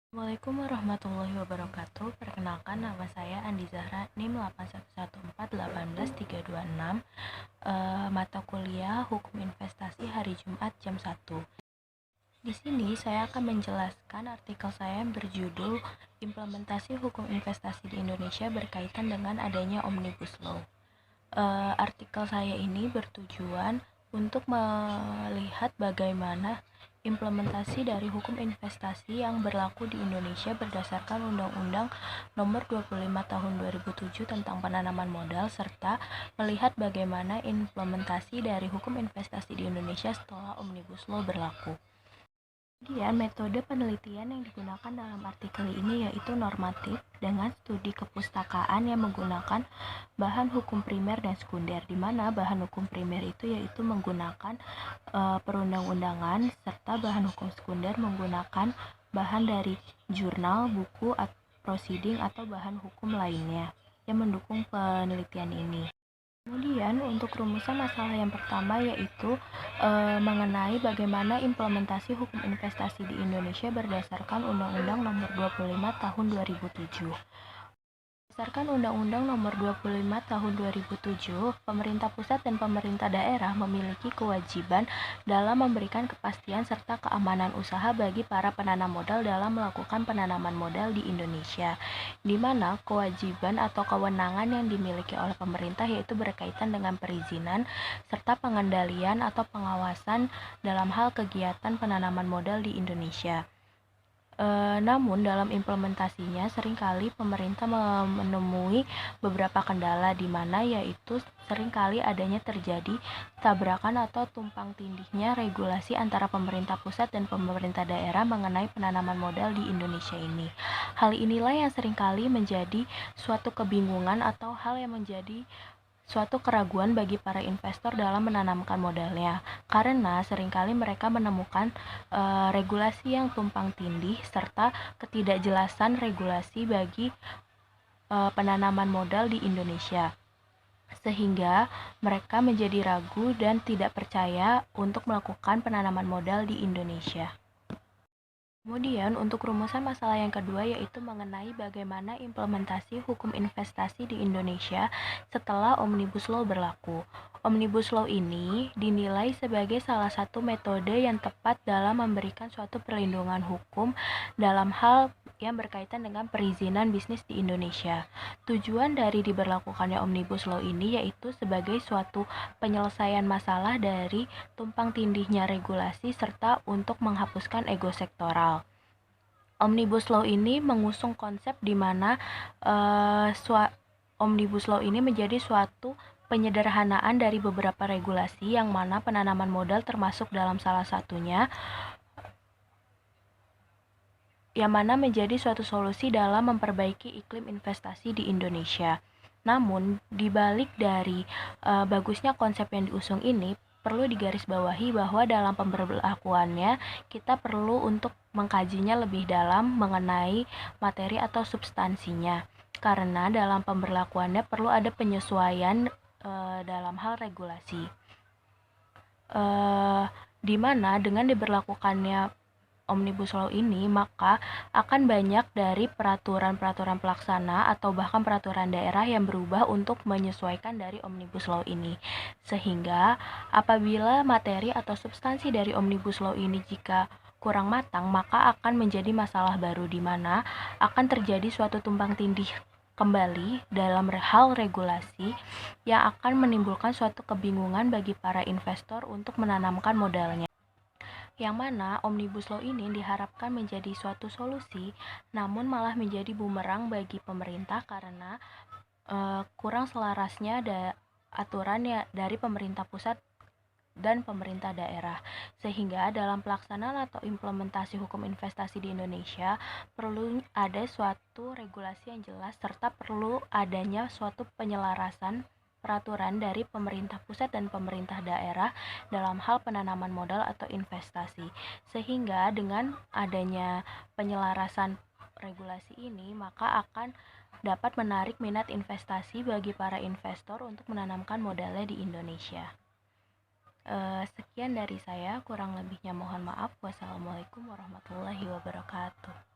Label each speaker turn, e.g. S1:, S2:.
S1: Assalamualaikum warahmatullahi wabarakatuh. Perkenalkan, nama saya Andi Zahra, NIM 81141481326. Mata kuliah Hukum Investasi hari Jumat jam 1. Di sini saya akan menjelaskan artikel saya yang berjudul Implementasi Hukum Investasi di Indonesia berkaitan dengan adanya Omnibus Law. Artikel saya ini bertujuan untuk melihat bagaimana implementasi dari hukum investasi yang berlaku di Indonesia berdasarkan Undang-Undang Nomor 25 Tahun 2007 tentang penanaman modal, serta melihat bagaimana implementasi dari hukum investasi di Indonesia setelah Omnibus Law berlaku. Kemudian metode penelitian yang digunakan dalam artikel ini yaitu normatif dengan studi kepustakaan yang menggunakan bahan hukum primer dan sekunder, di mana bahan hukum primer itu yaitu menggunakan perundang-undangan, serta bahan hukum sekunder menggunakan bahan dari jurnal, buku, proceeding atau bahan hukum lainnya yang mendukung penelitian ini. Kemudian untuk rumusan masalah yang pertama yaitu mengenai bagaimana implementasi hukum investasi di Indonesia berdasarkan Undang-Undang Nomor 25 Tahun 2007. Berdasarkan Undang-Undang Nomor 25 Tahun 2007, pemerintah pusat dan pemerintah daerah memiliki kewajiban dalam memberikan kepastian serta keamanan usaha bagi para penanam modal dalam melakukan penanaman modal di Indonesia, di mana kewajiban atau kewenangan yang dimiliki oleh pemerintah yaitu berkaitan dengan perizinan serta pengendalian atau pengawasan dalam hal kegiatan penanaman modal di Indonesia. Namun dalam implementasinya seringkali pemerintah menemui beberapa kendala, di mana yaitu seringkali adanya terjadi tabrakan atau tumpang tindihnya regulasi antara pemerintah pusat dan pemerintah daerah mengenai penanaman modal di Indonesia ini. Hal inilah yang seringkali menjadi suatu kebingungan atau hal yang menjadi suatu keraguan bagi para investor dalam menanamkan modalnya, karena seringkali mereka menemukan regulasi yang tumpang tindih serta ketidakjelasan regulasi bagi penanaman modal di Indonesia, sehingga mereka menjadi ragu dan tidak percaya untuk melakukan penanaman modal di Indonesia. Kemudian untuk rumusan masalah yang kedua yaitu mengenai bagaimana implementasi hukum investasi di Indonesia setelah Omnibus Law berlaku. Omnibus Law ini dinilai sebagai salah satu metode yang tepat dalam memberikan suatu perlindungan hukum dalam hal yang berkaitan dengan perizinan bisnis di Indonesia. Tujuan dari diberlakukannya Omnibus Law ini yaitu sebagai suatu penyelesaian masalah dari tumpang tindihnya regulasi serta untuk menghapuskan ego sektoral. Omnibus Law ini mengusung konsep di mana Omnibus Law ini menjadi suatu penyederhanaan dari beberapa regulasi yang mana penanaman modal termasuk dalam salah satunya, yang mana menjadi suatu solusi dalam memperbaiki iklim investasi di Indonesia. Namun, dibalik dari bagusnya konsep yang diusung ini, perlu digarisbawahi bahwa dalam pemberlakuannya kita perlu untuk mengkajinya lebih dalam mengenai materi atau substansinya, karena dalam pemberlakuannya perlu ada penyesuaian dalam hal regulasi, di mana dengan diberlakukannya Omnibus Law ini, maka akan banyak dari peraturan-peraturan pelaksana atau bahkan peraturan daerah yang berubah untuk menyesuaikan dari Omnibus Law ini. Sehingga apabila materi atau substansi dari Omnibus Law ini jika kurang matang, maka akan menjadi masalah baru, di mana akan terjadi suatu tumpang tindih kembali dalam hal regulasi yang akan menimbulkan suatu kebingungan bagi para investor untuk menanamkan modalnya, yang mana Omnibus Law ini diharapkan menjadi suatu solusi, namun malah menjadi bumerang bagi pemerintah karena kurang selarasnya aturan dari pemerintah pusat dan pemerintah daerah, sehingga dalam pelaksanaan atau implementasi hukum investasi di Indonesia perlu ada suatu regulasi yang jelas serta perlu adanya suatu penyelarasan peraturan dari pemerintah pusat dan pemerintah daerah dalam hal penanaman modal atau investasi, sehingga dengan adanya penyelarasan regulasi ini maka akan dapat menarik minat investasi bagi para investor untuk menanamkan modalnya di Indonesia. Sekian dari saya, kurang lebihnya mohon maaf. Wassalamualaikum warahmatullahi wabarakatuh.